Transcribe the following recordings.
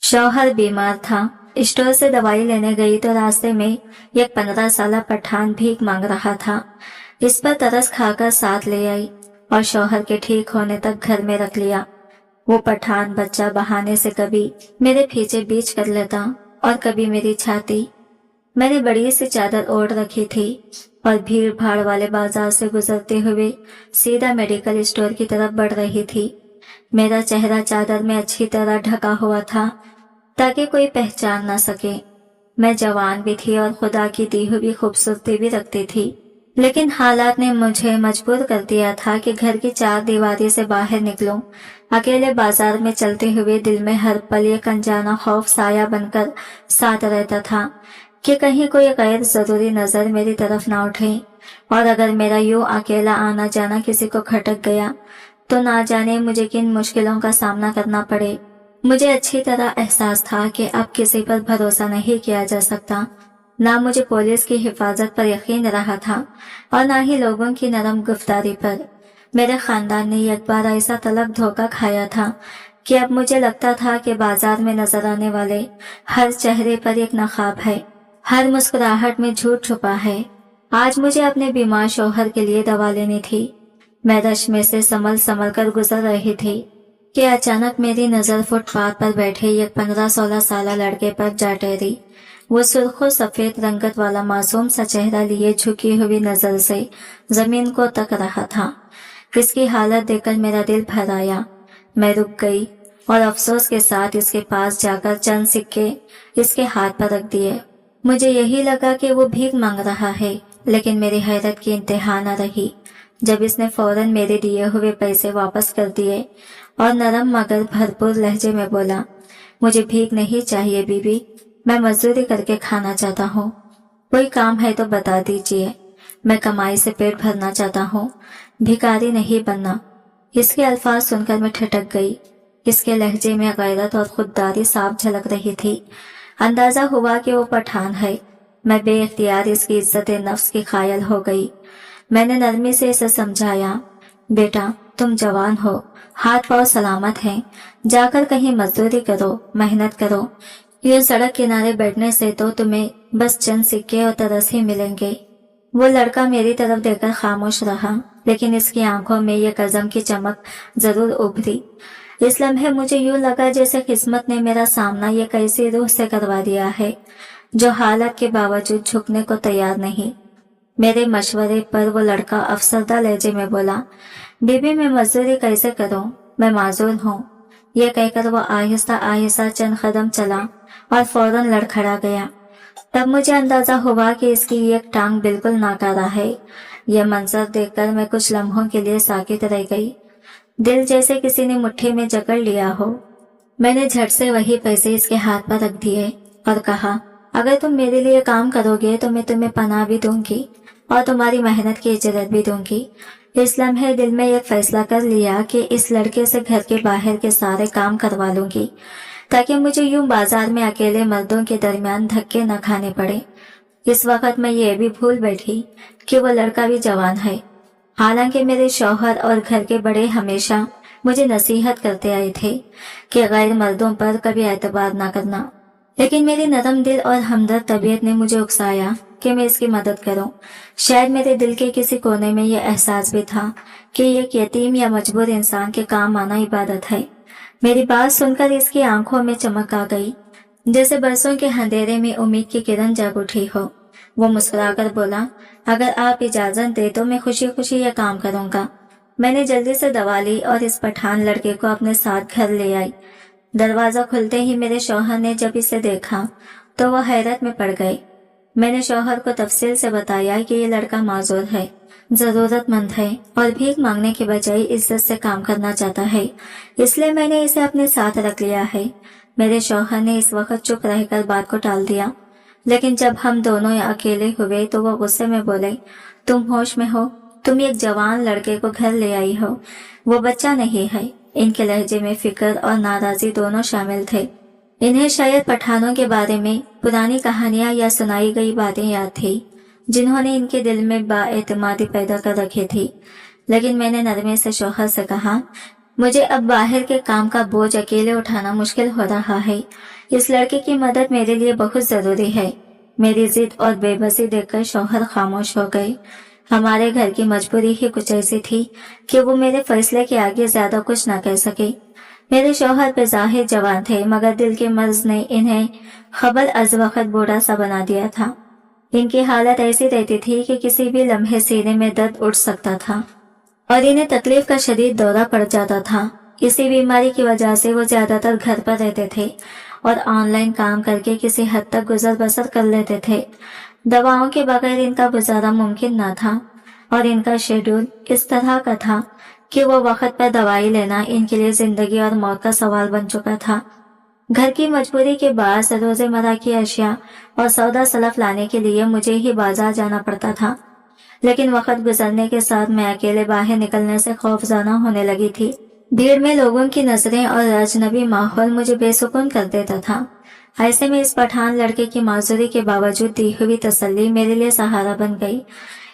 शौहर बीमार था। स्टोर से दवाई लेने गई तो रास्ते में एक 15 साल पठान भीख मांग रहा था। इस पर तरस खाकर साथ ले आई और शौहर के ठीक होने तक घर में रख लिया। वो पठान बच्चा बहाने से कभी मेरे पीछे बीच कर लेता और कभी मेरी छाती। मैंने बड़ी सी चादर ओढ़ रखी थी और भीड़ भाड़ वाले बाजार से गुजरते हुए सीधा मेडिकल स्टोर की तरफ बढ़ रही थी। मेरा चेहरा चादर में अच्छी तरह ढका हुआ था ताकि कोई पहचान न सके। मैं जवान भी थी और खुदा की दी हुई खूबसूरती भी रखती थी, लेकिन हालात ने मुझे मजबूर कर दिया था कि घर की 4 दीवारी से बाहर निकलूं। अकेले बाजार में चलते हुए दिल में हर पल एक अनजाना खौफ साया बनकर साथ रहता था कि कहीं कोई गैर जरूरी नजर मेरी तरफ ना उठे, और अगर मेरा यूं अकेला आना जाना किसी को खटक गया तो ना जाने मुझे किन मुश्किलों का सामना करना पड़े। मुझे अच्छी तरह एहसास था कि अब किसी पर भरोसा नहीं किया जा सकता। ना मुझे पुलिस की हिफाजत पर यकीन रहा था और ना ही लोगों की नरम गुफ्तारी पर। मेरे खानदान ने एक बार ऐसा तलब धोखा खाया था कि अब मुझे लगता था कि बाजार में नजर आने वाले हर चेहरे पर एक नकाब है, हर मुस्कुराहट में झूठ छुपा है। आज मुझे अपने बीमार शौहर के लिए दवा लेनी थी। मैं रश में से संभल संभल कर गुजर रही थी कि अचानक मेरी नजर फुटपाथ पर बैठे एक 15-16 साल लड़के पर जा ठहरी। वो सुर्खो सफेद रंगत वाला मासूम सा चेहरा लिए झुकी हुई नजर से जमीन को तक रहा था। इसकी हालत देखकर मेरा दिल भर आया। मैं रुक गई और अफसोस के साथ इसके पास जाकर चंद सिक्के इसके हाथ पर रख दिए। मुझे यही लगा कि वो भीख मांग रहा है, लेकिन मेरी हैरत की इंतहा न रही जब इसने फौरन मेरे दिए हुए पैसे वापस कर दिए और नरम मगर भरपूर लहजे में बोला, मुझे भीख नहीं चाहिए बीबी, मैं मजदूरी करके खाना चाहता हूँ। कोई काम है तो बता दीजिए, मैं कमाई से पेट भरना चाहता हूँ, भिखारी नहीं बनना। इसके अल्फाज सुनकर मैं ठिठक गई। इसके लहजे में गैरत और खुददारी साफ झलक रही थी। अंदाजा हुआ कि वो पठान है। मैं बेइख्तियार इसकी इज्जत नफ्स की कायल हो गई। मैंने नरमी से इसे समझाया, बेटा तुम जवान हो, हाथ पांव सलामत हैं, जाकर कहीं मजदूरी करो, मेहनत करो। यूं सड़क किनारे बैठने से तो तुम्हें बस चंद सिक्के और तरस ही मिलेंगे। वो लड़का मेरी तरफ देखकर खामोश रहा, लेकिन इसकी आंखों में ये कज़म की चमक जरूर उभरी। इस लम्हे मुझे यूं लगा जैसे किस्मत ने मेरा सामना ये कैसी रूह से करवा दिया है जो हालत के बावजूद झुकने को तैयार नहीं। मेरे मशवरे पर वो लड़का अफसरदा लहजे में बोला, बीबी मैं मजदूरी कैसे करूं, मैं माजूर हूँ। ये कहकर वो आहिस्ता आहिस्ता चंद कदम चला और फौरन लड़खड़ा गया। तब मुझे अंदाजा हुआ कि इसकी एक टांग बिल्कुल नाकारा है। यह मंजर देखकर मैं कुछ लम्हों के लिए साकित रह गई। दिल जैसे किसी ने मुट्ठी में जकड़ लिया हो। मैंने झट से वही पैसे इसके हाथ पर रख दिए और कहा, अगर तुम मेरे लिए काम करोगे तो मैं तुम्हें पनाह भी दूंगी और तुम्हारी मेहनत की इजाजत भी दूंगी। इस लम्हे दिल में एक फैसला कर लिया कि इस लड़के से घर के बाहर के सारे काम करवा लूंगी ताकि मुझे यूं बाजार में अकेले मर्दों के दरमियान धक्के न खाने पड़े। इस वक्त मैं ये भी भूल बैठी कि वो लड़का भी जवान है। हालांकि मेरे शौहर और घर के बड़े हमेशा मुझे नसीहत करते आए थे कि गैर मर्दों पर कभी एतबार न करना, लेकिन मेरी नरम दिल और हमदर्द तबीयत ने मुझे उकसाया कि मैं इसकी मदद करूं। शायद मेरे दिल के किसी कोने में यह एहसास भी था कि एक यतीम या मजबूर इंसान के काम आना इबादत है। मेरी बात सुनकर इसकी आंखों में चमक आ गई, जैसे बरसों के अंधेरे में उम्मीद की किरण जग उठी हो। वो मुस्कुराकर बोला, अगर आप इजाजत दे तो मैं खुशी खुशी यह काम करूंगा। मैंने जल्दी से दवा ली और इस पठान लड़के को अपने साथ घर ले आई। दरवाजा खुलते ही मेरे शौहर ने जब इसे देखा तो वह हैरत में पड़ गए। मैंने शौहर को तफसील से बताया कि ये लड़का माजूर है, जरूरतमंद है और भीख मांगने के बजाय इज्जत से काम करना चाहता है, इसलिए मैंने इसे अपने साथ रख लिया है। मेरे शौहर ने इस वक्त चुप रहकर बात को टाल दिया, लेकिन जब हम दोनों अकेले हुए तो वो गुस्से में बोले, तुम होश में हो? तुम एक जवान लड़के को घर ले आई हो, वो बच्चा नहीं है। इनके लहजे में फिक्र और नाराजी दोनों शामिल थे। इन्हें शायद पठानों के बारे में पुरानी कहानियां या सुनाई गई बातें याद थी जिन्होंने इनके दिल में बाएतमादी पैदा कर रखी थी। लेकिन मैंने नरमे से शौहर से कहा, मुझे अब बाहर के काम का बोझ अकेले उठाना मुश्किल हो रहा है। इस लड़के की मदद मेरे लिए बहुत जरूरी है। मेरी जिद और बेबसी देखकर शौहर खामोश हो गए। हमारे घर की मजबूरी ही कुछ ऐसी थी कि वो मेरे फैसले के आगे ज्यादा कुछ न कह सके। मेरे शौहर बेज़ाहिर जवान थे, मगर दिल के मर्ज ने इन्हें खबर अज वक्त बूढ़ा सा बना दिया था। इनकी हालत ऐसी रहती थी कि किसी भी लम्हे सीने में दर्द उठ सकता था और इन्हें तकलीफ का शदीद दौरा पड़ जाता था। इसी बीमारी की वजह से वो ज्यादातर घर पर रहते थे और ऑनलाइन काम करके किसी हद तक गुजर बसर कर लेते थे। दवाओं के बगैर इनका गुजारा मुमकिन न था और इनका शेड्यूल इस तरह का था कि वो वक्त पर दवाई लेना इनके लिए जिंदगी और मौत का सवाल बन चुका था। घर की मजबूरी के बाद रोजमर्रा की अशिया और सौदा सलफ लाने के लिए मुझे ही बाजार जाना पड़ता था। लेकिन वक्त गुजरने के साथ मैं अकेले बाहर निकलने से खौफजदा होने लगी थी। भीड़ में लोगों की नजरें और अजनबी माहौल मुझे बेसुकून कर देता था। ऐसे में इस पठान लड़के की माजूरी के बावजूद दी हुई तसल्ली मेरे लिए सहारा बन गई।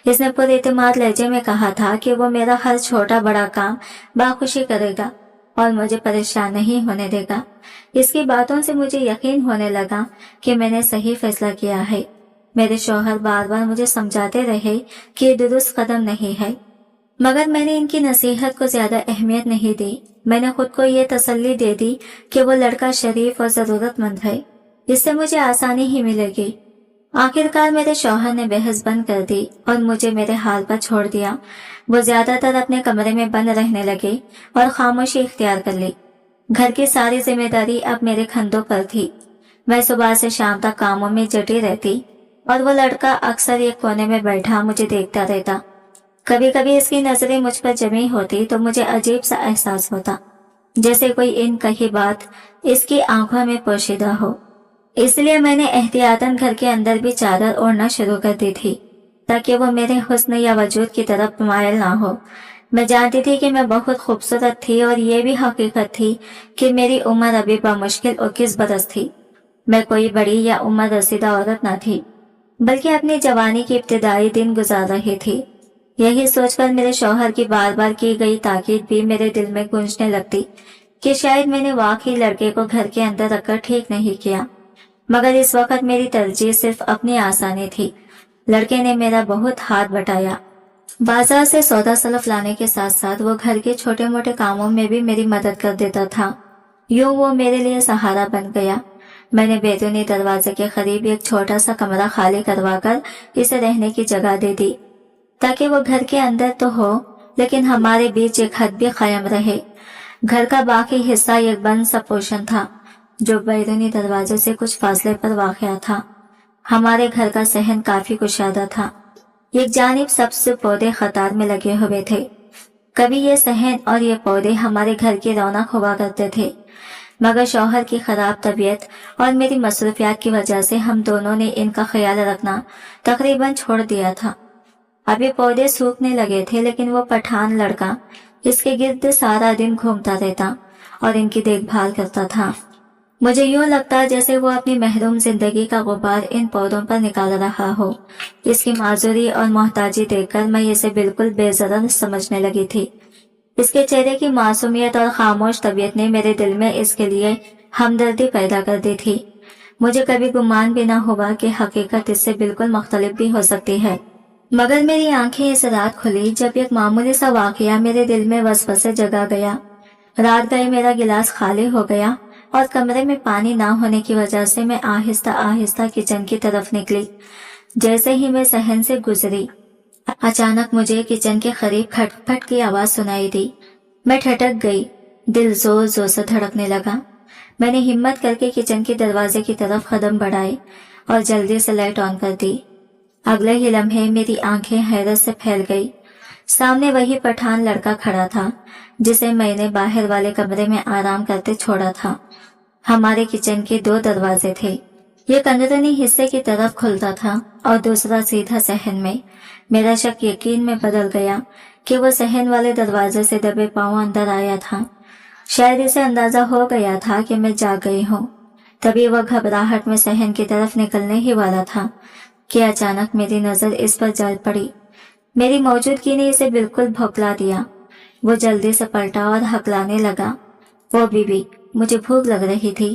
इसने पूरे इत्मीनान लहजे में कहा था कि वो मेरा हर छोटा बड़ा काम बाखुशी करेगा और मुझे परेशान नहीं होने देगा। इसकी बातों से मुझे यकीन होने लगा कि मैंने सही फैसला किया है। मेरे शौहर बार बार मुझे समझाते रहे कि ये दुरुस्त कदम नहीं है, मगर मैंने इनकी नसीहत को ज्यादा अहमियत नहीं दी। मैंने खुद को ये तसल्ली दे दी कि वो लड़का शरीफ और जरूरतमंद है, इससे मुझे आसानी ही मिलेगी। आखिरकार मेरे शौहर ने बहस बंद कर दी और मुझे मेरे हाल पर छोड़ दिया। वो ज्यादातर अपने कमरे में बंद रहने लगे और खामोशी इख्तियार कर ली। घर की सारी जिम्मेदारी अब मेरे कंधों पर थी। मैं सुबह से शाम तक कामों में जुटी रहती और वो लड़का अक्सर एक कोने में बैठा मुझे देखता रहता। कभी कभी इसकी नजरें मुझ पर जमी होती तो मुझे अजीब सा एहसास होता, जैसे कोई इन कही बात इसकी आंखों में पोशीदा हो। इसलिए मैंने एहतियातन घर के अंदर भी चादर ओढ़ना शुरू कर दी थी ताकि वो मेरे हुस्न या वजूद की तरफ मायल ना हो। मैं जानती थी कि मैं बहुत खूबसूरत थी और ये भी हकीकत थी कि मेरी उम्र अभी बामुश्किल 21 बरस थी। मैं कोई बड़ी या उम्र रसीदा औरत न थी, बल्कि अपनी जवानी की इब्तिदाई दिन गुजार रही थी। यही सोचकर मेरे शौहर की बार बार की गई ताकीद भी मेरे दिल में गूंजने लगती कि शायद मैंने वाकई लड़के को घर के अंदर रखकर ठीक नहीं किया। मगर इस वक्त मेरी तरजीह सिर्फ अपनी आसानी थी। लड़के ने मेरा बहुत हाथ बटाया। बाजार से सौदा सलफ लाने के साथ साथ वो घर के छोटे मोटे कामों में भी मेरी मदद कर देता था। यूं वो मेरे लिए सहारा बन गया। मैंने बैतूनी दरवाजे के करीब एक छोटा सा कमरा खाली करवाकर इसे रहने की जगह दे दी, ताकि वो घर के अंदर तो हो लेकिन हमारे बीच एक हद भी कायम रहे। घर का बाकी हिस्सा एक बंद सा पोर्शन था जो बैतूनी दरवाजे से कुछ फासले पर वाक़या था। हमारे घर का सहन काफी कुशादा था। एक जानिब सबसे पौधे कतार में लगे हुए थे। कभी ये सहन और ये पौधे हमारे घर की रौनक हुआ करते थे, मगर शौहर की खराब तबीयत और मेरी मसरूफियात की वजह से हम दोनों ने इनका ख्याल रखना तकरीबन छोड़ दिया था। अभी पौधे सूखने लगे थे, लेकिन वो पठान लड़का इसके गिर्द सारा दिन घूमता रहता और इनकी देखभाल करता था। मुझे यूं लगता जैसे वो अपनी महरूम जिंदगी का गुबार इन पौधों पर निकाल रहा हो। इसकी माजूरी और मोहताजी देखकर मैं इसे बिल्कुल बेजरर समझने लगी थी। इसके चेहरे की मासूमियत और खामोश तबीयत ने मेरे दिल में इसके लिए हमदर्दी पैदा कर दी थी। मुझे कभी गुमान भी न हुआ कि हकीकत इससे बिल्कुल मुख्तलिफ भी हो सकती है। मगर मेरी आंखें इस रात खुली जब एक मामूली सा वाकया मेरे दिल में वसवसे जगा गया। रात गए मेरा गिलास खाली हो गया और कमरे में पानी ना होने की वजह से मैं आहिस्ता आहिस्ता किचन की तरफ निकली। जैसे ही मैं सहन से गुजरी, अचानक मुझे किचन के करीब खटखट की आवाज सुनाई दी। मैं ठटक गई। दिल जोर जोर से धड़कने लगा। मैंने हिम्मत करके किचन के दरवाजे की तरफ कदम बढ़ाए और जल्दी से लाइट ऑन कर दी। अगले ही लम्हे मेरी आंखें हैरत से फैल गई। सामने वही पठान लड़का खड़ा था जिसे मैंने बाहर वाले कमरे में आराम करते छोड़ा था। हमारे किचन के 2 दरवाजे थे। एक अंदरूनी हिस्से की तरफ खुलता था और दूसरा सीधा सहन में। मेरा शक यकीन में बदल गया कि वो सहन वाले दरवाजे से दबे पांव अंदर आया था। शायद इसे अंदाजा हो गया था कि मैं जाग गई हूँ। तभी वह घबराहट में सहन की तरफ निकलने ही वाला था कि अचानक मेरी नजर इस पर जल पड़ी। मेरी मौजूदगी ने इसे बिल्कुल भौंकला दिया। वो जल्दी से पलटा और हकलाने लगा। वो बीबी, मुझे भूख लग रही थी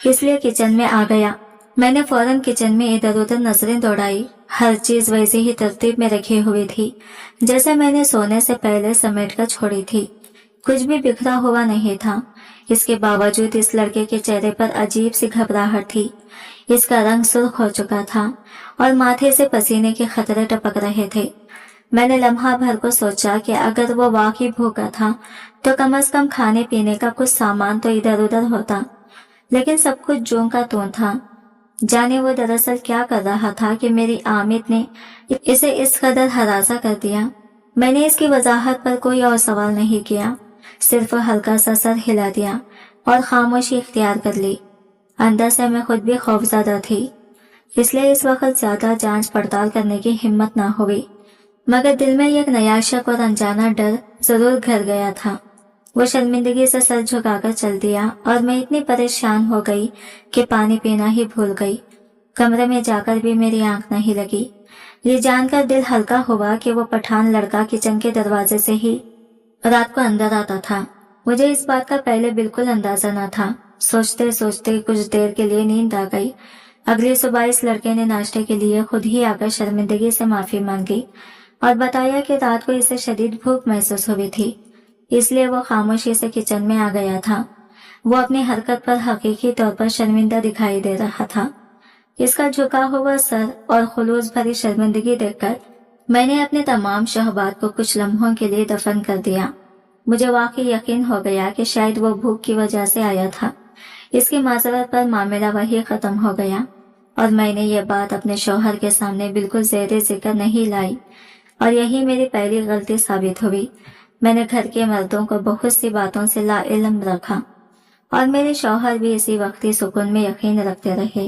इसलिए किचन में आ गया। मैंने फौरन किचन में इधर उधर नजरें दौड़ाई। हर चीज वैसे ही तरतीब में रखी हुई थी जैसे मैंने सोने से पहले समेट कर छोड़ी थी। कुछ भी बिखरा हुआ नहीं था। इसके बावजूद इस लड़के के चेहरे पर अजीब सी घबराहट थी। इसका रंग सुर्ख हो चुका था और माथे से पसीने के खतरे टपक रहे थे। मैंने लम्हा भर को सोचा कि अगर वो वाकई भूखा था तो कम से कम खाने पीने का कुछ सामान तो इधर उधर होता, लेकिन सब कुछ ज्यों का त्यों था। जाने वो दरअसल क्या कर रहा था कि मेरी आमिद ने इसे इस कदर हरासा कर दिया। मैंने इसकी वजाहत पर कोई और सवाल नहीं किया, सिर्फ हल्का सा सर हिला दिया और खामोशी इख्तियार कर ली। अंदर से मैं खुद भी खौफजदा थी, इसलिए इस वक्त ज्यादा जांच पड़ताल करने की हिम्मत ना हुई, मगर दिल में एक नया शक और अनजाना डर जरूर घर गया था। वो शर्मिंदगी से सर झुकाकर चल दिया और मैं इतनी परेशान हो गई कि पानी पीना ही भूल गई। कमरे में जाकर भी मेरी आंख नहीं लगी। ये जानकर दिल हल्का हुआ कि वो पठान लड़का किचन के दरवाजे से ही रात को अंदर आता था। मुझे इस बात का पहले बिल्कुल अंदाजा न था। सोचते सोचते कुछ देर के लिए नींद आ गई। अगली सुबह इस लड़के ने नाश्ते के लिए खुद ही आकर शर्मिंदगी से माफी मांगी और बताया कि रात को इसे शदीद भूख महसूस हुई थी, इसलिए वो खामोशी से किचन में आ गया था। वो अपनी हरकत पर हकीकी तौर पर शर्मिंदा दिखाई दे रहा था। इसका झुका हुआ सर और खुलूस भरी शर्मिंदगी देखकर मैंने अपने तमाम शहबात को कुछ लम्हों के लिए दफन कर दिया। मुझे वाकई यकीन हो गया कि शायद वो भूख की वजह से आया था। इसकी माजरत पर मामला वही खत्म हो गया और मैंने ये बात अपने शौहर के सामने बिल्कुल ज़ेरे जिक्र नहीं लाई और यही मेरी पहली गलती साबित हुई। मैंने घर के मर्दों को बहुत सी बातों से लाइल्म रखा और मेरे शौहर भी इसी वक्ती सुकून में यकीन रखते रहे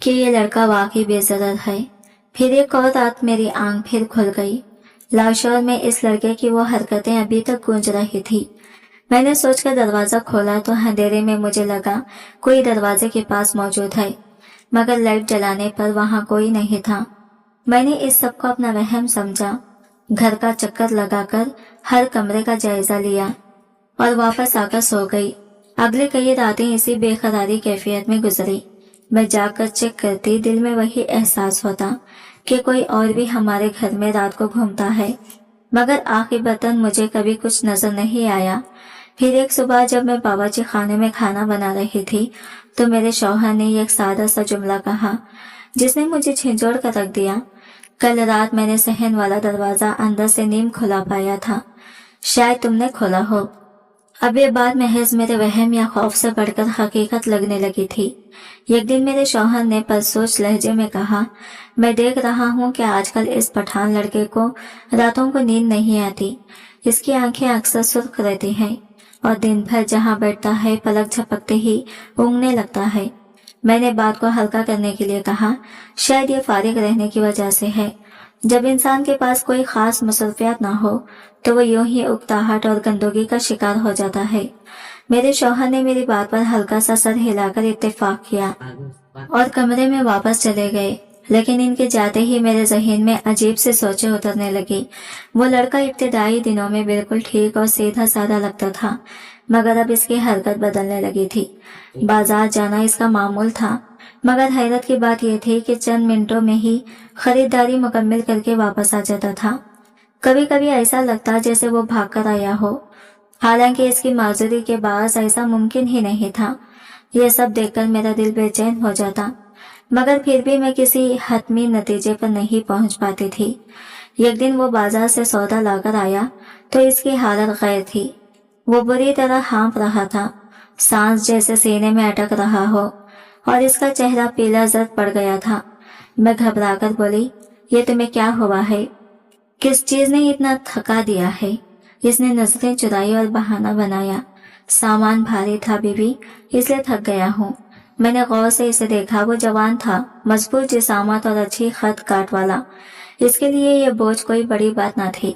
कि ये लड़का वाकई बेज़रर है। फिर एक और रात मेरी आंख फिर खुल गई। लाशोर में इस लड़के की वो हरकतें अभी तक गूंज रही थी। मैंने सोचकर दरवाजा खोला तो अंधेरे में मुझे लगा कोई दरवाजे के पास मौजूद है, मगर लाइट जलाने पर वहां कोई नहीं था। मैंने इस सब को अपना वहम समझा। घर का चक्कर लगाकर हर कमरे का जायजा लिया और वापस आकर सो गई। अगले कई रातें इसी बेकरारी कैफियत में गुजरी। मैं जाकर चेक करती, दिल में वही एहसास होता कि कोई और भी हमारे घर में रात को घूमता है, मगर आखिरतन मुझे कभी कुछ नजर नहीं आया। फिर एक सुबह जब मैं बावर्ची खाने में खाना बना रही थी तो मेरे शौहर ने एक सादा सा जुमला कहा जिसने मुझे झिंझोड़ कर रख दिया। कल रात मैंने सहन वाला दरवाजा अंदर से नीम खुला पाया था, शायद तुमने खोला हो। अब ये बात महज मेरे वहम या खौफ से बढ़कर हकीकत लगने लगी थी। एक दिन मेरे शौहर ने परसोच लहजे में कहा, मैं देख रहा हूँ कि आजकल इस पठान लड़के को रातों को नींद नहीं आती। इसकी आंखें अक्सर सुर्ख रहती हैं और दिन भर जहाँ बैठता है पलक झपकते ही ऊँघने लगता है। मैंने बात को हल्का करने के लिए कहा, शायद ये फारिग रहने की वजह से है। जब इंसान के पास कोई खास मसरूफियत ना हो तो वो यूं ही उकताहट और गंदगी का शिकार हो जाता है। मेरे शौहर ने मेरी बात पर हल्का सा सर हिलाकर इत्तेफाक किया और कमरे में वापस चले गए, लेकिन इनके जाते ही मेरे जहन में अजीब से सोचें उतरने लगी। वो लड़का इब्तिदाई दिनों में बिल्कुल ठीक और सीधा साधा लगता था, मगर अब इसकी हरकत बदलने लगी थी। बाजार जाना इसका मामूल था, मगर हैरत की बात यह थी कि चंद मिनटों में ही खरीदारी मुकम्मल करके वापस आ जाता था। कभी कभी ऐसा लगता जैसे वो भागकर आया हो, हालांकि इसकी माजूरी के बायस ऐसा मुमकिन ही नहीं था। यह सब देखकर मेरा दिल बेचैन हो जाता, मगर फिर भी मैं किसी हतमी नतीजे पर नहीं पहुंच पाती थी। एक दिन वो बाजार से सौदा लाकर आया तो इसकी हालत गैर थी। वो बुरी तरह हाँफ रहा था, सांस जैसे सीने में अटक रहा हो और इसका चेहरा पीला जर्द पड़ गया था। मैं घबराकर बोली, ये तुम्हें क्या हुआ है? किस चीज ने इतना थका दिया है? इसने नजरें चुराई और बहाना बनाया, सामान भारी था बीबी, इसलिए थक गया हूँ। मैंने गौर से इसे देखा। वो जवान था, मजबूत जिसामत और अच्छी खत काट वाला। इसके लिए यह बोझ कोई बड़ी बात न थी।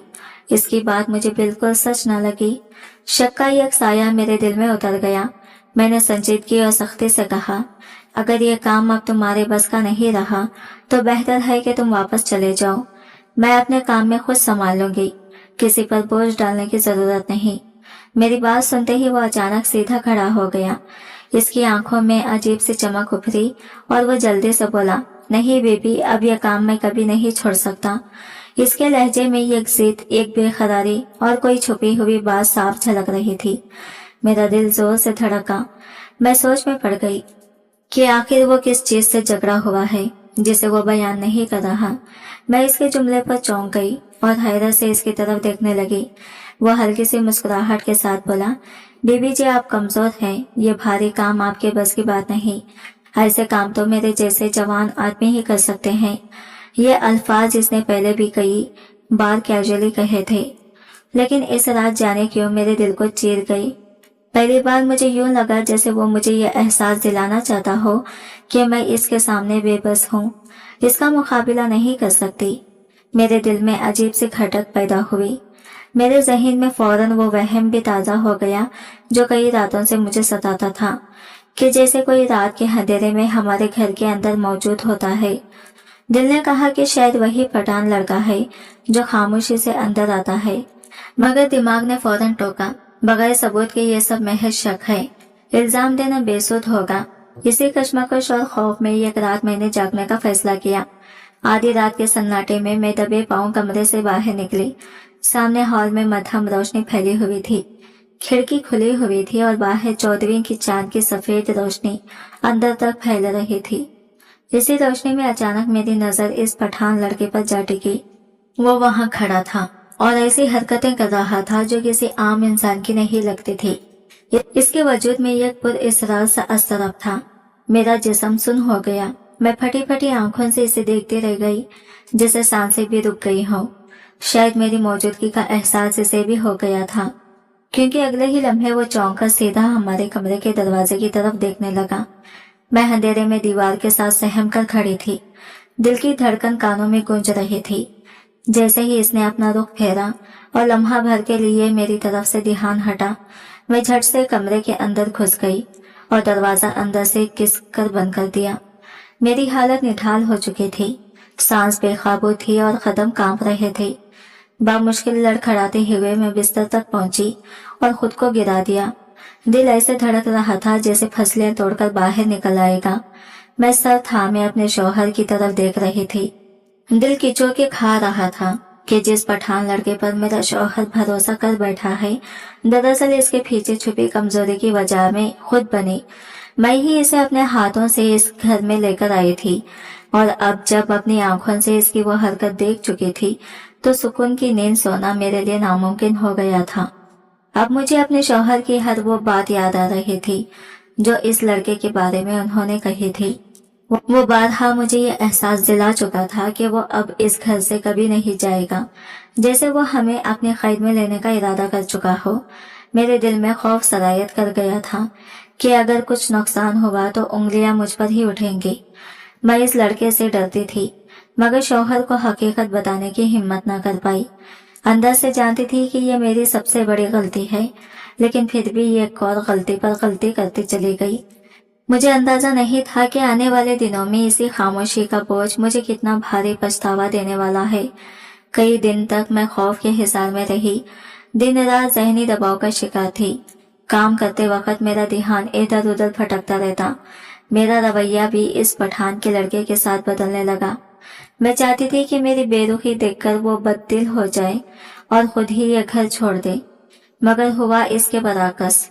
इसकी बात मुझे बिल्कुल सच न लगी। शक का एक साया मेरे दिल में उतर गया। मैंने संजीदगी और सख्ती से कहा, अगर ये काम अब तुम्हारे बस का नहीं रहा तो बेहतर है कि तुम वापस चले जाओ। मैं अपने काम में खुद संभाल लूंगी। किसी पर बोझ डालने की जरूरत नहीं। मेरी बात सुनते ही वो अचानक सीधा खड़ा हो गया। इसकी आंखों में अजीब सी चमक उभरी और वो जल्दी से बोला, नहीं बेबी, अब यह काम मैं कभी नहीं छोड़ सकता। इसके लहजे में एक जिद, एक बेकरारी और कोई छुपी हुई बात साफ झलक रही थी। मेरा दिल जोर से धड़का। मैं सोच में पड़ गई कि आखिर वो किस चीज से झगड़ा हुआ है जिसे वो बयान नहीं कर रहा। मैं इसके जुमले पर चौंक गई और हैरत से इसकी तरफ देखने लगी। वो हल्की सी मुस्कुराहट के साथ बोला, बीबी जी आप कमजोर हैं, ये भारी काम आपके बस की बात नहीं। ऐसे काम तो मेरे जैसे जवान आदमी ही कर सकते हैं। ये अल्फाज इसने पहले भी कई बार कैजुअली कहे थे, लेकिन इस रात जाने क्यों मेरे दिल को चीर गई। पहली बार मुझे यूं लगा जैसे वो मुझे यह एहसास दिलाना चाहता हो कि मैं इसके सामने बेबस हूँ, इसका मुकाबला नहीं कर सकती। मेरे दिल में अजीब सी खटक पैदा हुई। मेरे जहन में फौरन वो वहम भी ताजा हो गया जो कई रातों से मुझे सताता था, कि जैसे कोई रात के अंधेरे में हमारे घर के अंदर मौजूद होता है। दिल ने कहा कि शायद वही पठान लड़का है जो खामोशी से अंदर आता है, मगर दिमाग ने फौरन टोका, बगैर सबूत के ये सब महज शक है, इल्जाम देना बेसुध होगा। इसी कश्मकश और खौफ में एक रात मैंने जागने का फैसला किया। आधी रात के सन्नाटे में मैं दबे पांव कमरे से बाहर निकली। सामने हॉल में मध्यम रोशनी फैली हुई थी, खिड़की खुली हुई थी और बाहर 14वीं की चांद की सफेद रोशनी अंदर तक फैल रही थी। इसी रोशनी में अचानक मेरी नजर इस पठान लड़के पर जा टिकी। वो वहां खड़ा था और ऐसी हरकतें कर रहा था जो किसी आम इंसान की नहीं लगती थी। इसके वजूद में एक पुरअसरार सा असरफ था। मेरा जिस्म सुन हो गया। मैं फटी फटी आंखों से इसे देखती रह गई, जैसे सांसें भी रुक गई हो। शायद मेरी मौजूदगी का एहसास इसे भी हो गया था, क्योंकि अगले ही लम्हे वो चौंक कर सीधा हमारे कमरे के दरवाजे की तरफ देखने लगा। मैं अंधेरे में दीवार के साथ सहम कर खड़ी थी। दिल की धड़कन कानों में गूंज रही थी। जैसे ही इसने अपना रुख फेरा और लम्हा भर के लिए मेरी तरफ से ध्यान हटा, मैं झट से कमरे के अंदर घुस गई और दरवाजा अंदर से किस कर बंद कर दिया। मेरी हालत निढाल हो चुकी थी। सांस बेकाबू थी और कदम कांप रहे थे। बामुश्किल लड़खड़ाते हुए मैं बिस्तर तक पहुंची और खुद को गिरा दिया। दिल ऐसे धड़क रहा था जैसे फसलें तोड़कर बाहर निकल आएगा। मैं सर थामे अपने शौहर की तरफ देख रही थी। दिल किचोके खा रहा था कि जिस पठान लड़के पर मेरा शौहर भरोसा कर बैठा है, दरअसल इसके पीछे छुपी कमजोरी की वजह में खुद बनी। मैं ही इसे अपने हाथों से इस घर में लेकर आई थी, और अब जब अपनी आंखों से इसकी वो हरकत देख चुकी थी तो सुकून की नींद सोना मेरे लिए नामुमकिन हो गया था। अब मुझे अपने शौहर की हर वो बात याद आ रही थी जो इस लड़के के बारे में उन्होंने कही थी। वो बारहा मुझे ये एहसास दिला चुका था कि वो अब इस घर से कभी नहीं जाएगा, जैसे वो हमें अपने कैद में लेने का इरादा कर चुका हो। मेरे दिल में खौफ सरायत कर गया था कि अगर कुछ नुकसान हुआ तो उंगलियां मुझ पर ही उठेंगी। मैं इस लड़के से डरती थी, मगर शौहर को हकीकत बताने की हिम्मत न कर पाई। अंदर से जानती थी कि ये मेरी सबसे बड़ी गलती है, लेकिन फिर भी एक और गलती पर गलती करती चली गई। मुझे अंदाजा नहीं था कि आने वाले दिनों में इसी खामोशी का बोझ मुझे कितना भारी पछतावा देने वाला है। कई दिन तक मैं खौफ के हिसार में रही, दिन रात जहनी दबाव का शिकार थी। काम करते वक्त मेरा ध्यान इधर उधर भटकता रहता। मेरा रवैया भी इस पठान के लड़के के साथ बदलने लगा। मैं चाहती थी कि मेरी बेरुखी देखकर वो बददिल हो जाए और खुद ही ये घर छोड़ दे, मगर हुआ इसके बरअक्स।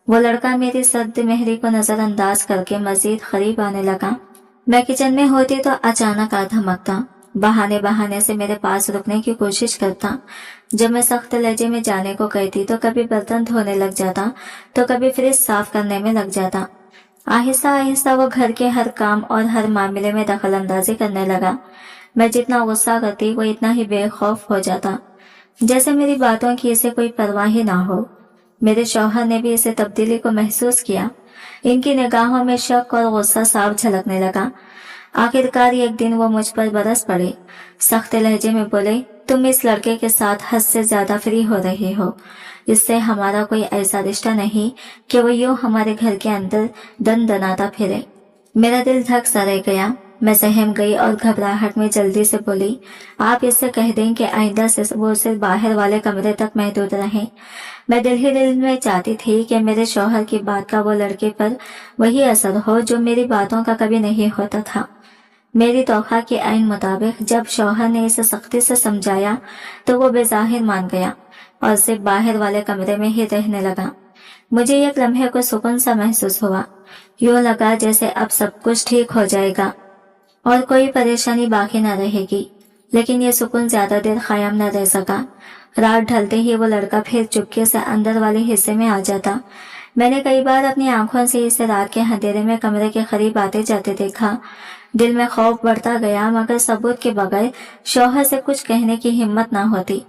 वो लड़का मेरी सद्द मेहरी को नजरअंदाज करके मजीद करीब आने लगा। मैं किचन में होती तो अचानक आ धमकता, बहाने बहाने से मेरे पास रुकने की कोशिश करता। जब मैं सख्त लहजे में जाने को कहती तो कभी बर्तन धोने लग जाता तो कभी फ्रिज साफ करने में लग जाता। आहिस्ता आहिस्ता वो घर के हर काम और हर मामले में दखल अंदाजी करने लगा। मैं जितना गुस्सा करती वो इतना ही बेखौफ हो जाता, जैसे मेरी बातों की इसे कोई परवाह ही ना हो। मेरे शौहर ने भी इसे तब्दीली को महसूस किया। इनकी निगाहों में शक और गुस्सा साफ झलकने लगा। आखिरकार एक दिन वो मुझ पर बरस पड़े। सख्त लहजे में बोले, तुम इस लड़के के साथ हद से ज्यादा फ्री हो रही हो। इससे हमारा कोई ऐसा रिश्ता नहीं कि वो यूं हमारे घर के अंदर दन दनाता फिरे। मेरा दिल धक सा रह गया। मैं सहम गई और घबराहट में जल्दी से बोली, आप इससे कह दें कि आइंदा से वो सिर्फ बाहर वाले कमरे तक महदूद रहें। मैं दिल ही दिल में चाहती थी कि मेरे शौहर की बात का वो लड़के पर वही असर हो जो मेरी बातों का कभी नहीं होता था। मेरी तौखा के आइन मुताबिक जब शौहर ने इसे सख्ती से समझाया तो वो बेजाहिर मान गया और सिर्फ बाहर वाले कमरे में ही रहने लगा। मुझे एक लम्हे को सुकून सा महसूस हुआ। यूं लगा जैसे अब सब कुछ ठीक हो जाएगा और कोई परेशानी बाकी न रहेगी। लेकिन ये सुकून ज्यादा देर कायम न रह सका। रात ढलते ही वो लड़का फिर चुपके से अंदर वाले हिस्से में आ जाता। मैंने कई बार अपनी आंखों से इसे रात के अंधेरे में कमरे के करीब आते जाते देखा। दिल में खौफ बढ़ता गया, मगर सबूत के बगैर शौहर से कुछ कहने की हिम्मत न होती।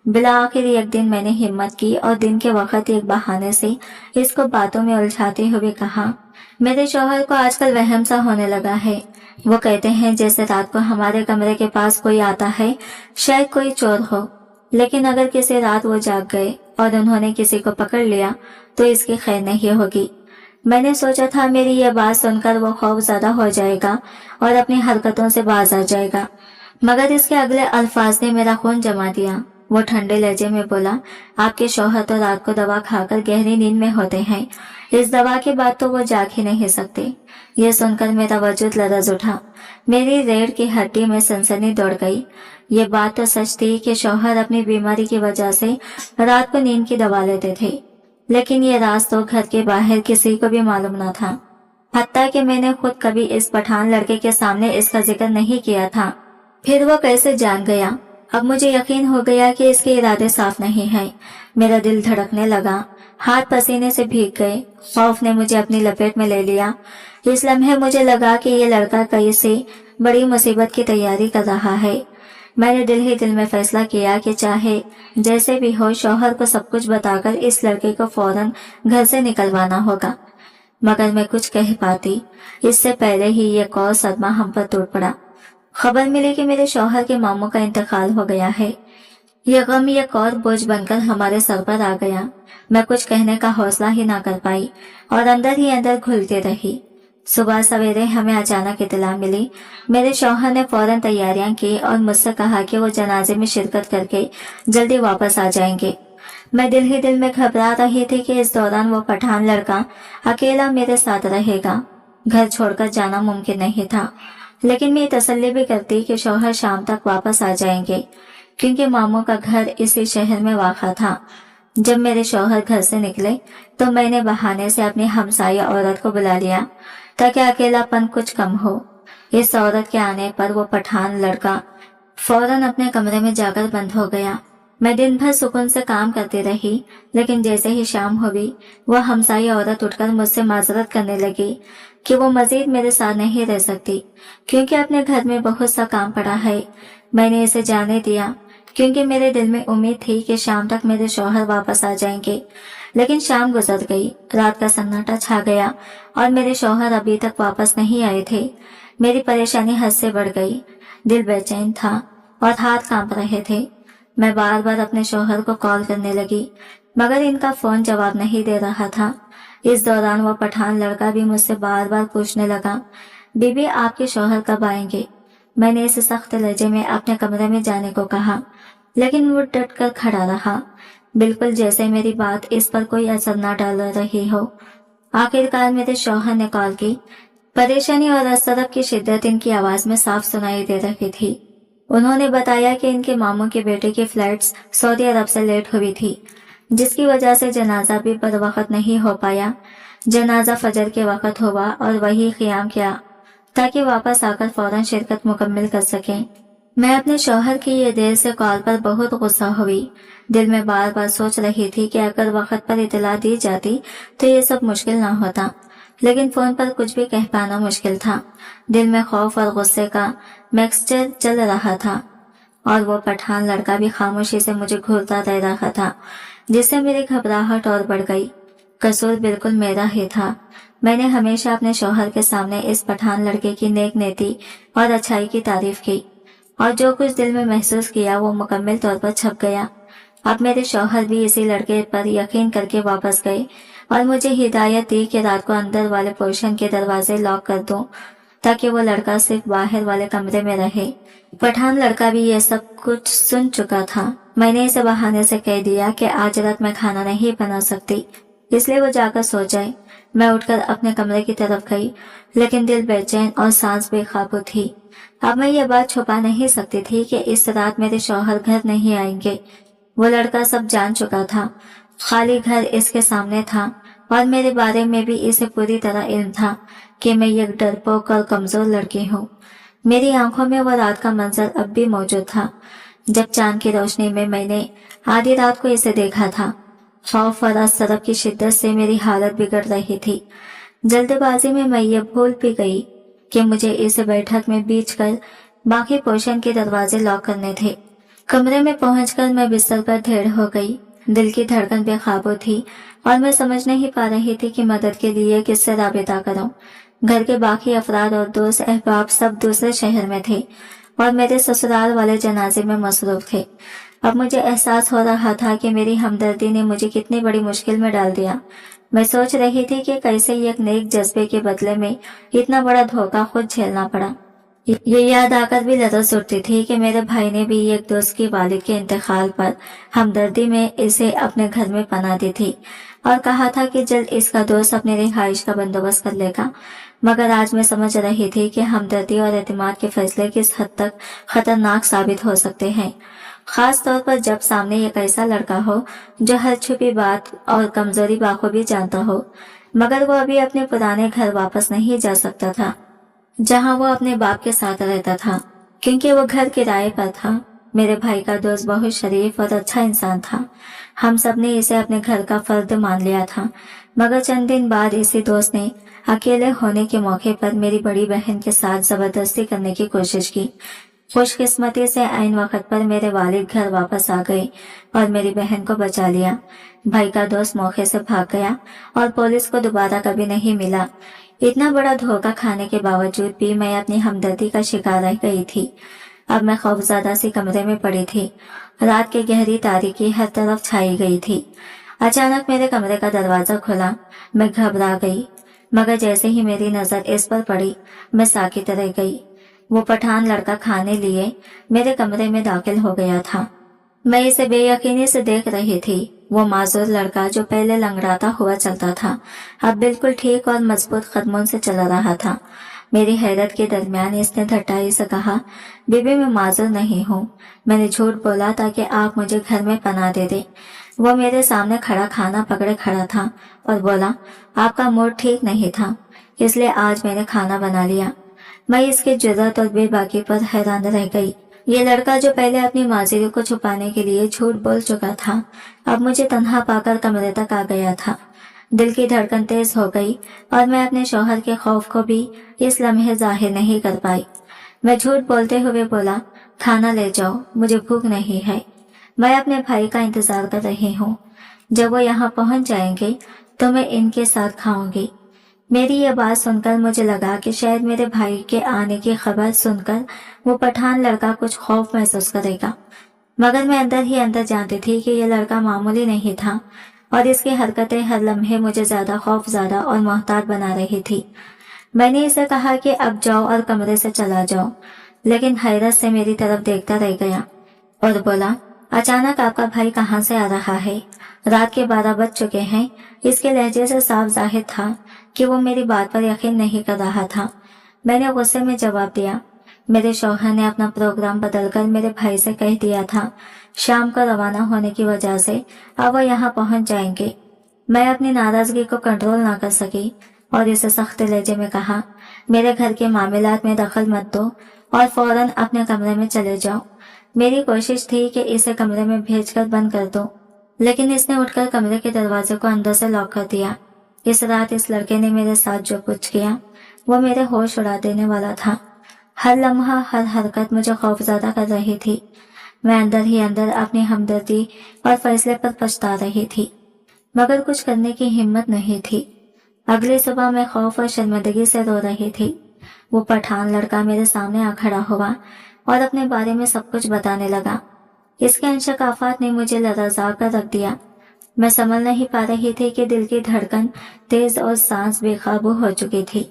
बिला आखिर एक दिन मैंने हिम्मत की और दिन के वक्त एक बहाने से इसको बातों में उलझाते हुए कहा, मेरे शौहर को आजकल वहम सा होने लगा है। वो कहते हैं जैसे रात को हमारे कमरे के पास कोई आता है, शायद कोई चोर हो। लेकिन अगर किसी रात वो जाग गए और उन्होंने किसी को पकड़ लिया तो इसकी खैर नहीं होगी। मैंने सोचा था मेरी यह बात सुनकर वो खौफ ज़्यादा हो जाएगा और अपनी हरकतों से बाज आ जाएगा, मगर इसके अगले अल्फाज ने मेरा खून जमा दिया। वो ठंडे लहजे में बोला, आपके शौहर तो रात को दवा खाकर गहरी नींद में होते हैं, इस दवा के बाद तो वो जाग ही नहीं सकते। ये सुनकर मेरा वजूद लरज उठा। मेरी रीढ़ की हड्डी में सनसनी दौड़ गई। ये बात तो सच थी कि शौहर अपनी बीमारी की वजह से रात को नींद की दवा लेते थे, लेकिन ये राज तो घर के बाहर किसी को भी मालूम न था। हत्ता कि मैंने खुद कभी इस पठान लड़के के सामने इसका जिक्र नहीं किया था। फिर वो कैसे जान गया? अब मुझे यकीन हो गया कि इसके इरादे साफ नहीं हैं। मेरा दिल धड़कने लगा, हाथ पसीने से भीग गए। खौफ ने मुझे अपनी लपेट में ले लिया। इस लम्हे मुझे लगा कि ये लड़का कैसे बड़ी मुसीबत की तैयारी कर रहा है। मैंने दिल ही दिल में फैसला किया कि चाहे जैसे भी हो, शौहर को सब कुछ बताकर इस लड़के को फौरन घर से निकलवाना होगा। मगर मैं कुछ कह पाती इससे पहले ही ये कौर सदमा हम पर टूट पड़ा। खबर मिली कि मेरे शौहर के मामू का इंतकाल हो गया है। यह गम एक और बोझ बनकर हमारे सर पर आ गया। मैं कुछ कहने का हौसला ही ना कर पाई और अंदर ही अंदर घुलती रही। सुबह सवेरे हमें अचानक इत्तला मिली। मेरे शौहर ने फौरन तैयारियां की और मुझसे कहा कि वो जनाजे में शिरकत करके जल्दी वापस आ जाएंगे। मैं दिल ही दिल में घबरा रही थी कि इस दौरान वो पठान लड़का अकेला मेरे साथ रहेगा। घर छोड़कर जाना मुमकिन नहीं था, लेकिन मैं तसल्ली भी करती कि शौहर शाम तक वापस आ जाएंगे, क्योंकि मामू का घर इसी शहर में वाक़ा था। जब मेरे शौहर घर से निकले तो मैंने बहाने से अपनी हमसाया औरत को बुला लिया ताकि अकेलापन कुछ कम हो। इस औरत के आने पर वो पठान लड़का फौरन अपने कमरे में जाकर बंद हो गया। मैं दिन भर सुकून से काम करती रही, लेकिन जैसे ही शाम हुई वह हमसाई औरत उठकर मुझसे माजरत करने लगी कि वो मजीद मेरे साथ नहीं रह सकती, क्योंकि अपने घर में बहुत सा काम पड़ा है। मैंने इसे जाने दिया, क्योंकि मेरे दिल में उम्मीद थी कि शाम तक मेरे शौहर वापस आ जाएंगे। लेकिन शाम गुजर गई, रात का सन्नाटा छा गया और मेरे शौहर अभी तक वापस नहीं आए थे। मेरी परेशानी हद से बढ़ गई। दिल बेचैन था और हाथ कांप रहे थे। मैं बार बार अपने शौहर को कॉल करने लगी, मगर इनका फोन जवाब नहीं दे रहा था। इस दौरान वो पठान लड़का भी मुझसे बार बार पूछने लगा, बीबी आपके शौहर कब आएंगे? मैंने इस सख्त लहजे में अपने कमरे में जाने को कहा, लेकिन वो डट कर खड़ा रहा, बिल्कुल जैसे मेरी बात इस पर कोई असर न डाल रही हो। आखिरकार मेरे शौहर ने कॉल की। परेशानी और असरफ की शिद्दत इनकी आवाज में साफ सुनाई दे रही थी। उन्होंने बताया कि इनके मामू के बेटे की फ्लाइट्स सऊदी अरब से लेट हुई थी, जिसकी वजह से जनाजा भी बर वक्त नहीं हो पाया। जनाजा फजर के वक्त हुआ और वही क़ियाम किया ताकि वापस आकर फौरन शिरकत मुकम्मल कर सकें। मैं अपने शौहर की ये देर से कॉल पर बहुत गुस्सा हुई। दिल में बार बार सोच रही थी कि अगर वक्त पर इतला दी जाती तो ये सब मुश्किल ना होता, लेकिन फोन पर कुछ भी कह पाना मुश्किल था। दिल में खौफ और गुस्से का मिक्सचर चल रहा था और वो पठान लड़का भी खामोशी से मुझे घूरता रह रहा था, जिससे मेरी घबराहट और बढ़ गई। कसूर बिल्कुल मेरा ही था। मैंने हमेशा अपने शौहर के सामने इस पठान लड़के की नेक नीति और अच्छाई की तारीफ की, और जो कुछ दिल में महसूस किया वो मुकम्मल तौर पर छप गया। अब मेरे शौहर भी इसी लड़के पर यकीन करके वापस गए और मुझे हिदायत दी कि रात को अंदर वाले पोर्शन के दरवाजे लॉक कर दूं। ताकि वो लड़का सिर्फ बाहर वाले कमरे में रहे। पठान लड़का भी ये सब कुछ सुन चुका था। मैंने इसे बहाने से कह दिया कि आज रात मैं खाना नहीं बना सकती, इसलिए वो जाकर सो जाए। मैं उठकर अपने कमरे की तरफ गई, लेकिन दिल बेचैन और सांस बेकाबू थी। अब मैं ये बात छुपा नहीं सकती थी कि इस रात मेरे शौहर घर नहीं आएंगे। वो लड़का सब जान चुका था। खाली घर इसके सामने था और मेरे बारे में भी इसे पूरी तरह इल्म था कि मैं एक डरपोक और कमजोर लड़की हूँ। मेरी आंखों में वो रात का मंजर अब भी मौजूद था, जब चांद की रोशनी में मैंने आधी रात को इसे देखा था। खौफ और असरब की शिद्दत से मेरी हालत बिगड़ रही थी। जल्दबाजी में मैं ये भूल भी गई कि मुझे इस बैठक में बीच कर बाकी पोर्शन के दरवाजे लॉक करने थे। कमरे में पहुंचकर मैं बिस्तर पर ढेर हो गई। दिल की धड़कन बेकाबू थी और मैं समझ नहीं पा रही थी कि मदद के लिए किससे राबिता करूं। घर के बाकी अफराद और दोस्त अहबाब सब दूसरे शहर में थे और मेरे ससुराल वाले जनाजे में मसरूफ थे। अब मुझे एहसास हो रहा था कि मेरी हमदर्दी ने मुझे कितनी बड़ी मुश्किल में डाल दिया। मैं सोच रही थी कि कैसे एक नेक जज्बे के बदले में इतना बड़ा धोखा खुद झेलना पड़ा। ये याद आकर भी लरज़ उठती थी कि मेरे भाई ने भी एक दोस्त की वालिद के इंतकाल पर हमदर्दी में इसे अपने घर में पनाह दी थी और कहा था कि जल्द इसका दोस्त अपने रिहाइश का बंदोबस्त कर लेगा। मगर आज मैं समझ रही थी कि हमदर्दी और एतमाद के फैसले किस हद तक खतरनाक साबित हो सकते हैं, खास तौर पर जब सामने एक ऐसा लड़का हो जो हर छुपी बात और कमजोरी बाखूबी जानता हो। मगर वो अभी अपने पुराने घर वापस नहीं जा सकता था, जहां वो अपने बाप के साथ रहता था, क्योंकि वो घर किराए पर था। मेरे भाई का दोस्त बहुत शरीफ और अच्छा इंसान था। हम सब ने इसे अपने घर का फर्द मान लिया था। मगर चंद दिन बाद इसी दोस्त ने अकेले होने के मौके पर मेरी बड़ी बहन के साथ जबरदस्ती करने की कोशिश की। खुशकिस्मती से ऐन वक्त पर मेरे वालिद घर वापस आ गए और मेरी बहन को बचा लिया। भाई का दोस्त मौके से भाग गया और पुलिस को दोबारा कभी नहीं मिला। इतना बड़ा धोखा खाने के बावजूद भी मैं अपनी हमदर्दी का शिकार रह गई थी। अब मैं खौफज़दा सी कमरे में पड़ी थी। रात की गहरी तारीकी हर तरफ छाई गई थी। अचानक मेरे कमरे का दरवाजा खुला। मैं घबरा गई, मगर जैसे ही मेरी नजर इस पर पड़ी, मैं साकित रह गई। वो पठान लड़का खाने लिए मेरे कमरे में दाखिल हो गया था। मैं इसे बेयकीनी से देख रही थी। वो माजूर लड़का जो पहले लंगड़ाता हुआ चलता था, अब बिल्कुल ठीक और मजबूत कदमों से चल रहा था। मेरी हैरत के दरमियान इसने धट्टाई से कहा, बीबी मैं माजूर नहीं हूँ। मैंने झूठ बोला ताकि आप मुझे घर में पनाह दे दे। वो मेरे सामने खड़ा खाना पकड़े खड़ा था और बोला, आपका मूड ठीक नहीं था, इसलिए आज मैंने खाना बना लिया। मैं इसकी जुर्रत और बेबाकी पर हैरान रह गई। ये लड़का जो पहले अपनी माजूरी को छुपाने के लिए झूठ बोल चुका था, अब मुझे तन्हा पाकर कमरे तक आ गया था। दिल की धड़कन तेज हो गई और मैं अपने शौहर के खौफ को भी इस लम्हे जाहिर नहीं कर पाई। मैं झूठ बोलते हुए बोला, खाना ले जाओ, मुझे भूख नहीं है। मैं अपने भाई का इंतजार कर रही हूँ। जब वो यहाँ पहुँच जाएंगे तो मैं इनके साथ खाऊंगी। मेरी ये बात सुनकर मुझे लगा कि शायद मेरे भाई के आने की खबर सुनकर वो पठान लड़का कुछ खौफ महसूस करेगा। मगर मैं अंदर ही अंदर जानती थी कि ये लड़का मामूली नहीं था और इसकी हरकतें हर लम्हे मुझे ज्यादा खौफज़दा और मोहतात बना रही थी। मैंने इसे कहा कि अब जाओ और कमरे से चला जाओ, लेकिन हैरत से मेरी तरफ देखता रह गया और बोला, अचानक आपका भाई कहाँ से आ रहा है? रात के 12 बज चुके हैं। इसके लहजे से साफ जाहिर था कि वो मेरी बात पर यकीन नहीं कर रहा था। मैंने गुस्से में जवाब दिया, मेरे शौहर ने अपना प्रोग्राम बदलकर मेरे भाई से कह दिया था शाम को रवाना होने की वजह से अब वो यहाँ पहुँच जाएंगे। मैं अपनी नाराजगी को कंट्रोल ना कर सकी और इसे सख्त लहजे में कहा, मेरे घर के मामलात में दखल मत दो और फौरन अपने कमरे में चले जाओ। मेरी कोशिश थी कि इसे कमरे में भेजकर बंद कर दो, लेकिन इसने उठकर कमरे के दरवाजे को अंदर से लॉक कर दिया। इस रात इस लड़के ने मेरे साथ जो कुछ किया वो मेरे होश उड़ा देने वाला था। हर लम्हा, हर हरकत मुझे खौफज़दा कर रही थी। मैं अंदर ही अंदर अपनी हमदर्दी और फैसले पर पछता रही थी, मगर कुछ करने की हिम्मत नहीं थी। अगली सुबह मैं खौफ और शर्मिंदगी से रो रही थी। वो पठान लड़का मेरे सामने आ खड़ा हुआ और अपने बारे में सब कुछ बताने लगा। इसके इंशकाफात ने मुझे लरज़ा कर रख दिया। मैं समझ नहीं पा रही थी कि दिल की धड़कन तेज और सांस बेकाबू हो चुकी थी।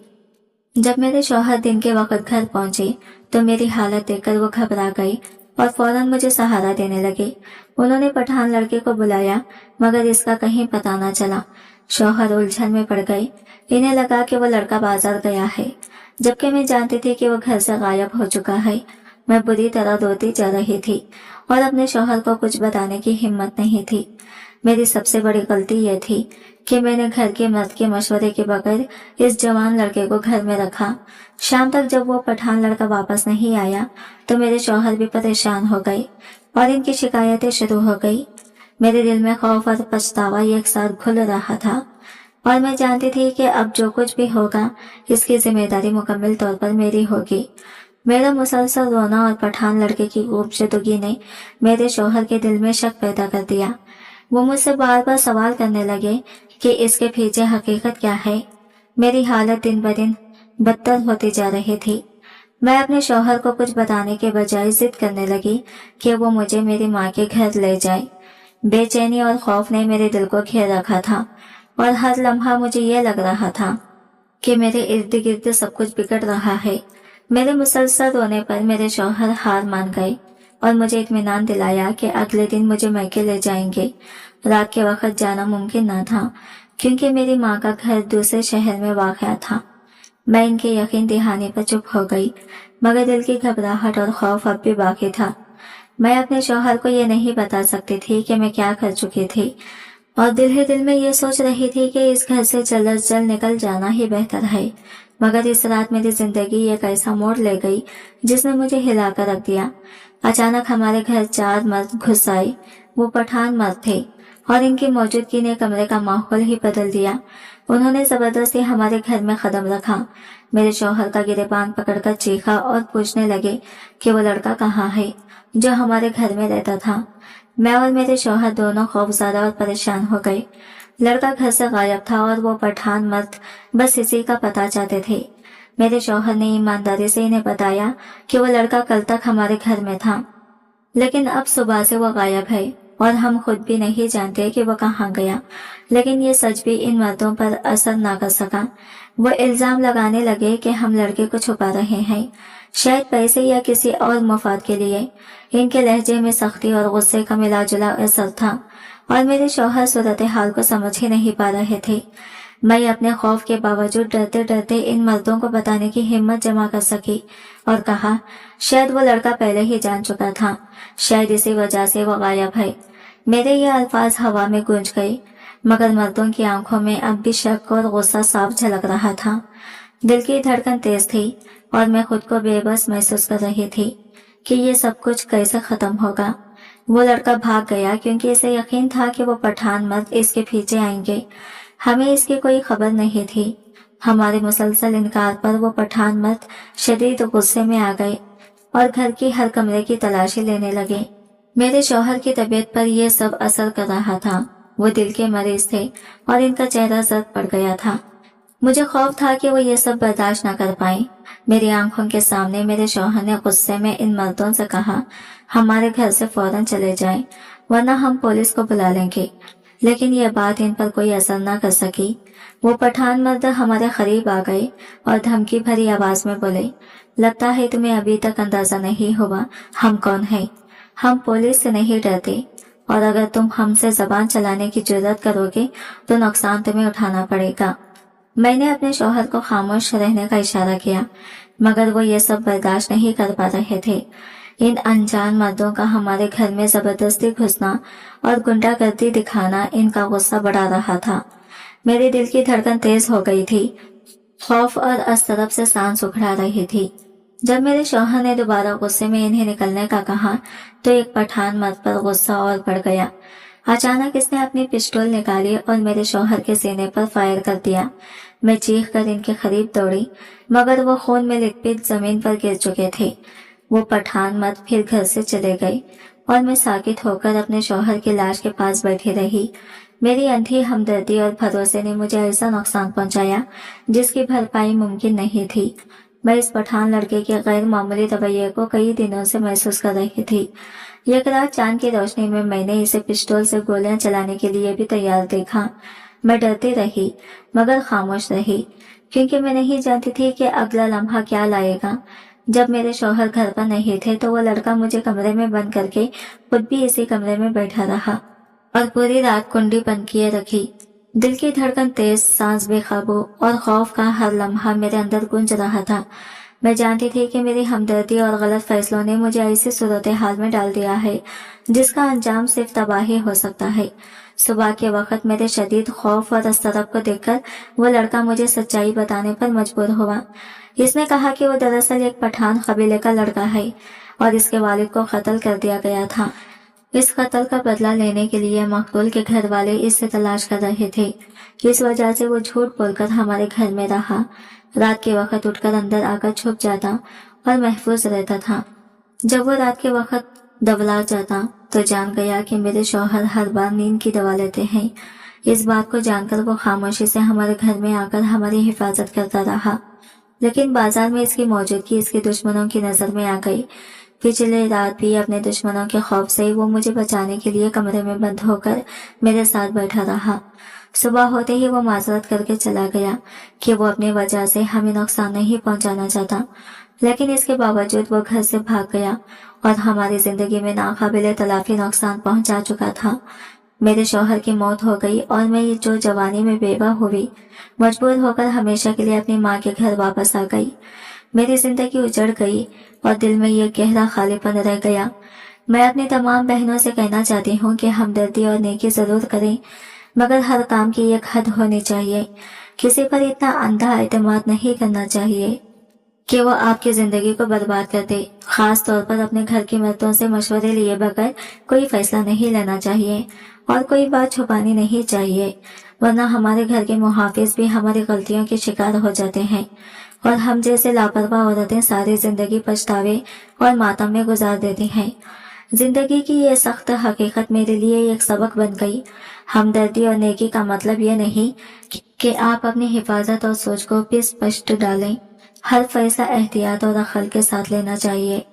जब मेरे शौहर दिन के वक्त घर पहुंचे तो मेरी हालत देखकर वो घबरा गई और फौरन मुझे सहारा देने लगे। उन्होंने पठान लड़के को बुलाया मगर इसका कहीं पता न चला। शौहर उलझन में पड़ गए। इन्हें लगा कि वो लड़का बाजार गया है, जबकि मैं जानती थी कि वो घर से गायब हो चुका है। मैं बुरी तरह रोती जा रही थी और अपने शौहर को कुछ बताने की हिम्मत नहीं थी। मेरी सबसे बड़ी गलती यह थी कि मैंने घर के मर्द के मशवरे के बगैर इस जवान लड़के को घर में रखा। शाम तक जब वो पठान लड़का वापस नहीं आया तो मेरे शौहर भी परेशान हो गए और इनकी शिकायतें शुरू हो गई। मेरे दिल में खौफ और पछतावा एक साथ घुल रहा था और मैं जानती थी कि अब जो कुछ भी होगा इसकी जिम्मेदारी मुकम्मल तौर पर मेरी होगी। मेरा मुसलसल रोना और पठान लड़के की गुफ्तगू ने मेरे शौहर के दिल में शक पैदा कर दिया। वो मुझसे बार बार सवाल करने लगे कि इसके पीछे हकीकत क्या है। मेरी हालत दिन ब दिन बदतर होती जा रही थी। मैं अपने शौहर को कुछ बताने के बजाय जिद करने लगी कि वो मुझे मेरी माँ के घर ले जाए। बेचैनी और खौफ ने मेरे दिल को घेर रखा था और हर लम्हा मुझे यह लग रहा था कि मेरे इर्द गिर्द सब कुछ बिगड़ रहा है। मेरे मुसलसल रोने पर मेरे शौहर हार मान गए और मुझे इत्मीनान दिलाया कि अगले दिन मुझे मैके ले जाएंगे। रात के वक्त जाना मुमकिन न था क्योंकि मेरी माँ का घर दूसरे शहर में वाक़या था। मैं इनके यकीन दहाने पर चुप हो गई मगर दिल की घबराहट और खौफ अब भी बाकी था। मैं अपने शौहर को ये नहीं बता सकती थी कि मैं क्या कर चुकी थी और दिल ही दिल में ये सोच रही थी कि इस घर से जल्द अज जल्द निकल जाना ही बेहतर है। मगर इस रात मेरी जिंदगी एक ऐसा मोड़ ले गई जिसने मुझे हिला कर रख दिया। अचानक हमारे घर 4 मर्द घुस आए। वो पठान मर्द थे और इनकी मौजूदगी ने कमरे का माहौल ही बदल दिया। उन्होंने जबरदस्ती हमारे घर में कदम रखा। मेरे शौहर का गिरेबान पकड़कर चीखा और पूछने लगे कि वो लड़का कहाँ है जो हमारे घर में रहता था। मैं और मेरे शौहर दोनों खौफजदा और परेशान हो गए। लड़का घर से गायब था और वो पठान मर्द बस इसी का पता चाहते थे। मेरे शौहर ने ईमानदारी से इन्हें बताया कि वो लड़का कल तक हमारे घर में था, लेकिन अब सुबह से वो गायब है और हम खुद भी नहीं जानते कि वो कहाँ गया। लेकिन ये सच भी इन मर्दों पर असर ना कर सका। वो इल्जाम लगाने लगे कि हम लड़के को छुपा रहे हैं, शायद पैसे या किसी और मफाद के लिए। इनके लहजे में सख्ती और गुस्से का मिला जुला असर था और मेरे शौहर सूरत हाल को समझ ही नहीं पा रहे थे। मैं अपने खौफ के बावजूद डरते डरते इन मर्दों को बताने की हिम्मत जमा कर सकी और कहा, शायद वो लड़का पहले ही जान चुका था, शायद इसी वजह से वो गायब है। मेरे ये अल्फाज हवा में गूंज गए मगर मर्दों की आंखों में अब भी शक और गुस्सा साफ झलक रहा था। दिल की धड़कन तेज थी और मैं खुद को बेबस महसूस कर रही थी कि ये सब कुछ कैसे खत्म होगा। वो लड़का भाग गया क्योंकि इसे यकीन था कि वो पठान मर्द इसके पीछे आएंगे। हमें इसकी कोई खबर नहीं थी। हमारे मुसलसल इनकार पर वो पठान मर्द शदीद गुस्से में आ गए और घर की हर कमरे की तलाशी लेने लगे। मेरे शौहर की तबीयत पर यह सब असर कर रहा था। वो दिल के मरीज थे और इनका चेहरा जर्द पड़ गया था। मुझे खौफ था कि वो ये सब बर्दाश्त न कर पाए। मेरी आंखों के सामने मेरे शौहर ने गुस्से में इन मर्दों से कहा, हमारे घर से फौरन चले जाएं, वरना हम पुलिस को बुला लेंगे। लेकिन यह बात इन पर कोई असर न कर सकी। वो पठान मर्द हमारे करीब आ गए और धमकी भरी आवाज में बोले, लगता है तुम्हें अभी तक अंदाजा नहीं हुआ हम कौन हैं। हम पुलिस से नहीं डरते और अगर तुम हमसे जबान चलाने की जुर्रत करोगे तो नुकसान तुम्हें उठाना पड़ेगा। मैंने अपने शौहर को खामोश रहने का इशारा किया मगर वो ये सब बर्दाश्त नहीं कर पा रहे थे। इन अनजान मर्दों का हमारे घर में जबरदस्ती घुसना और गुंडागर्दी दिखाना इनका गुस्सा बढ़ा रहा था। मेरे दिल की धड़कन तेज हो गई थी। खौफ और अस्तरब से सांस उखड़ा रही थी। जब मेरे शौहर ने दोबारा गुस्से में इन्हें निकलने का कहा तो एक पठान मर्द पर गुस्सा और बढ़ गया। अचानक इसने अपनी पिस्टल निकाली और मेरे शौहर के सीने पर फायर कर दिया। मैं चीख कर इनके करीब दौड़ी मगर वो खून में लिपट जमीन पर गिर चुके थे। वो पठान मर्द फिर घर से चले गए और मैं साकित होकर अपने शौहर की लाश के पास बैठी रही। मेरी अंधी हमदर्दी और भरोसे ने मुझे ऐसा नुकसान पहुंचाया जिसकी भरपाई मुमकिन नहीं थी। मैं इस पठान लड़के के गैर मामूली रवैये को कई दिनों से महसूस कर रही थी। एक रात चांद की रोशनी में मैंने इसे पिस्टल से गोलियां चलाने के लिए भी तैयार देखा। मैं डरती रही मगर खामोश रही। क्योंकि मैं नहीं जानती थी कि अगला लम्हा क्या लाएगा। जब मेरे शौहर घर पर नहीं थे तो वो लड़का मुझे कमरे में बंद करके खुद भी इसी कमरे में बैठा रहा और पूरी रात कुंडी बंद किए रखी। दिल की धड़कन तेज, सांस बेकाबू और खौफ का हर लम्हा मेरे अंदर गूंज रहा था। मैं जानती थी कि मेरी हमदर्दी और गलत फैसलों ने मुझे ऐसी सूरत हाल में डाल दिया है जिसका अंजाम सिर्फ तबाही हो सकता है। सुबह के वक्त मेरे शदीद खौफ और अस्तरब को देखकर वो लड़का मुझे सच्चाई बताने पर मजबूर हुआ। इसने कहा कि वो दरअसल एक पठान कबीले का लड़का है और इसके वालिद को कत्ल कर दिया गया था। इस कत्ल का बदला लेने के लिए मकतूल के घर वाले इससे तलाश कर रहे थे। इस वजह से वो झूठ बोलकर हमारे घर में रहा। रात के वक्त उठकर अंदर आकर छुप जाता और महफूज रहता था। जब वो रात के वक्त दबला जाता तो जान गया कि मेरे शौहर हर बार नींद की दवा लेते हैं। इस बात को जानकर वो खामोशी से हमारे घर में आकर हमारी हिफाजत करता रहा, लेकिन बाजार में इसकी मौजूदगी इसके दुश्मनों की नजर में आ गई। पिछले रात भी अपने दुश्मनों के खौफ से वो मुझे बचाने के लिए कमरे में बंद होकर मेरे साथ बैठा रहा। सुबह होते ही वो माजरत करके चला गया कि वो अपनी वजह से हमें नुकसान नहीं पहुंचाना चाहता, लेकिन इसके बावजूद वो घर से भाग गया और हमारी जिंदगी में नाकाबिले तलाफी नुकसान पहुंचा चुका था। मेरे शौहर की मौत हो गई और मैं ये जो जवानी में बेवा हुई, मजबूर होकर हमेशा के लिए अपनी माँ के घर वापस आ गई। मेरी जिंदगी उजड़ गई और दिल में ये गहरा खालीपन रह गया। मैं अपनी तमाम बहनों से कहना चाहती हूँ कि हमदर्दी और नेकी जरूर करें, मगर हर काम की एक हद होनी चाहिए। किसी पर इतना अंधा एतमाद नहीं करना चाहिए कि वो आपकी जिंदगी को बर्बाद कर दे। खास तौर पर अपने घर की मर्दों से मशवरे लिए बगैर कोई फैसला नहीं लेना चाहिए और कोई बात छुपानी नहीं चाहिए, वरना हमारे घर के मुहाफिज भी हमारी गलतियों के शिकार हो जाते हैं और हम जैसे लापरवाह औरतें सारी जिंदगी पछतावे और मातम में गुजार देती हैं। जिंदगी की ये सख्त हकीकत मेरे लिए एक सबक बन गई। हमदर्दी और नेकी का मतलब ये नहीं कि आप अपनी हिफाजत और सोच को भी स्पष्ट डालें। हर फैसला एहतियात और अक्ल के साथ लेना चाहिए,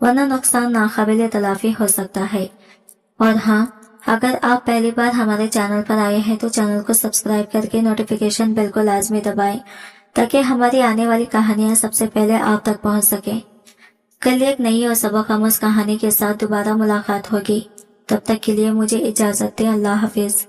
वरना नुकसान नाकाबिले तलाफी हो सकता है। और हाँ, अगर आप पहली बार हमारे चैनल पर आए हैं तो चैनल को सब्सक्राइब करके नोटिफिकेशन बेल को लाजमी दबाएं ताकि हमारी आने वाली कहानियां सबसे पहले आप तक पहुंच सके। कल एक नई और सबक आमूज़ कहानी के साथ दोबारा मुलाकात होगी। तब तक के लिए मुझे इजाजत दें। अल्लाह हाफिज।